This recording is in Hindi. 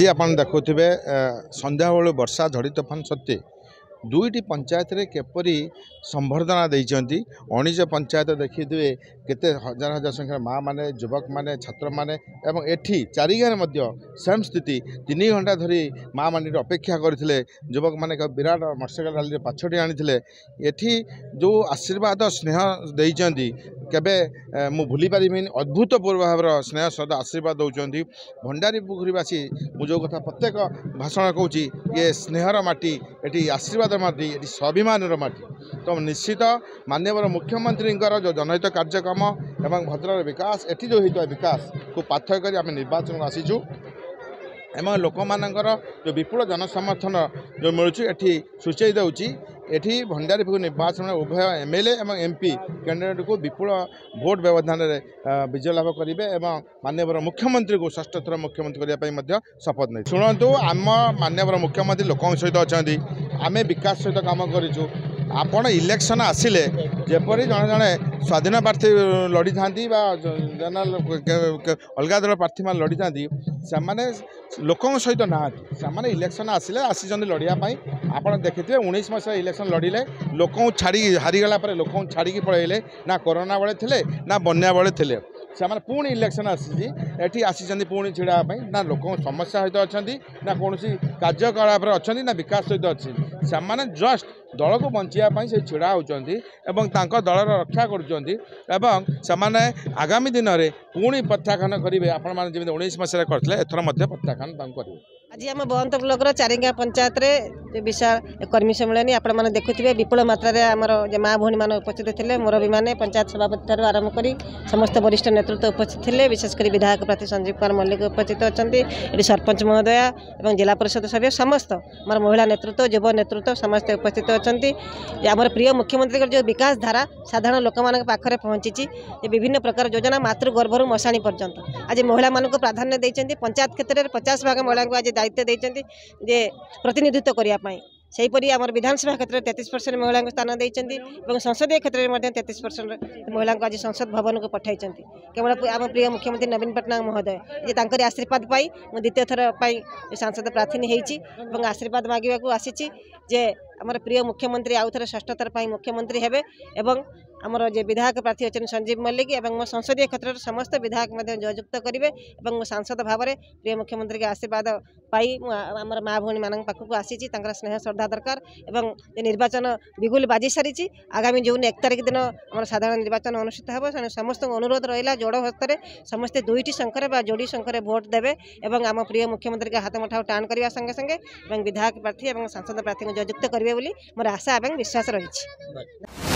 आज आप देखुवे संध्या बेलू वर्षा झड़ी तोफान सत्वे दुईटी पंचायत रे केपरी संबर्धना देइचंती 19 पंचायत देखिए केते हजार हजार संख्या माँ माने युवक माने छात्र माने एवं एठी चारिगार मध्य सेम स्थिति 3 घंटा धरी माँ मानी अपेक्षा करथिले युवक माने विराट मोटरसाइकेल रैली पाछटी आनिथिले एठी जो आशीर्वाद स्नेह देइचंती केबे मु भूली पारिबिनी अद्भुतपूर्व भाव स्नेह श्रद्धा आशीर्वाद दौरान भंडारी पोखरीवासी मु जो कथा प्रत्येक भाषण कहूँ ये स्नेहर माटी एटी आशीर्वाद माटी ये स्वाभिमान माटी तो निश्चित माननीय मुख्यमंत्री जो जनहित कार्यक्रम एवं भद्रर विकास एटी जो होता विकास को पाथय कर आम निर्वाचन आसीचु एवं लोक मानकर जो विपुल जनसमर्थन जो मिलूँ सूचई दूची एठी भंडारीपुर निर्वाचन उभय एमएलए एवं एमपी कैंडिडेट को विपुल भोट व्यवधान विजय लाभ करेंगे एवं माननीय मुख्यमंत्री को षष्ठ थर मुख्यमंत्री करने शपथ नहीं शुणु आम माननीय मुख्यमंत्री लोक सहित अच्छा आम विकास सहित कम करूँ आपण इलेक्शन आसिले जेपरी जड़े जड़े स्वाधीन प्रार्थी लड़ी था अलग दल प्रार्थी मान लड़ी था से लोक सहित ना से इलेक्शन आसिले आसी लड़ाई आप देखिए 19 मसीहा इलेक्शन लड़िले लोक छाड़ी हारीगला लोक छाड़ी पलैले ना कोरोना बेले थे ना बन्या बेले थे से पुणी इलेक्शन आसी आसी पुणी छिड़ापी ना लोक समस्या सहित अच्छा ना कौन कार्यकलाप अच्छा ना विकास सहित अच्छी से जस्ट दल को बचाई से छिड़ा होती दलर रक्षा कर आगामी दिन में पुणी प्रत्याख्यान करेंगे आपण मैंने 19 मसीह करते एथर प्रत्याख्यान करेंगे। आज आम बहंत ब्लॉक चारिंगा पंचायत रे विशाल कर्मी सम्मेलन आपण मैंने देखुए विपुल मात्रा आमर माँ भौणी मान उपस्थित थे मुरबी मैंने पंचायत सभापति आरंभ कर समस्त वरिष्ठ नेतृत्व उपस्थित थे विशेषकर विधायक प्रार्थी संजीव कुमार मल्लिक उपस्थित अच्छा ये सरपंच महोदय और जिला परिषद सभ्य समस्त आम महिला नेतृत्व युव नेतृत्व समस्त उपस्थित अच्छा आमर प्रिय मुख्यमंत्री जो विकास धारा साधारण लोक मान पाखे पहुंची विभिन्न प्रकार योजना मातृगर्भर मशाणी पर्यंत आज महिला मान प्राधान्य देते पंचायत क्षेत्र में 50% महिला को आज दायित्व देते जे प्रतिनिधित्व करने सेहीपरि आम विधानसभा क्षेत्र में 33% महिला को स्थान देते संसदीय क्षेत्र में 33% महिला को आज संसद भवन को पठाई केवल आम प्रिय मुख्यमंत्री नवीन पट्टनायक महोदय ये आशीर्वाद पाई मु द्वितीय थर सांसद प्रार्थी होती आशीर्वाद मांगा को आसी जे आमर प्रिय मुख्यमंत्री आउ थे षष्ठ थर मुख्यमंत्री हेबे एवं आमर जो विधायक प्रार्थी अच्छे संजीव मल्लिक और संसदीय क्षेत्र में समस्त विधायक जययुक्त करेंगे और सांसद भाव में प्रिय मुख्यमंत्री के आशीर्वाद पाई आमर माँ भौणी मान पाखक आसी स्नेह श्रद्धा दरकार एवं निर्वाचन बिगुल बाजी सारी आगामी जून 1 तारिख दिन आम साधारण निर्वाचन अनुष्ठित हो समस्त अनुरोध रहा जोड़ हस्त समस्ते दुईटी संख्या जोड़ी संख्या भोट देवे और आम प्रिय मुख्यमंत्री के हाथ मुठा टाण करने संगे संगे विधायक प्रार्थी और सांसद प्रार्थी को जययुक्त करेंगे मोर आशा और विश्वास रही।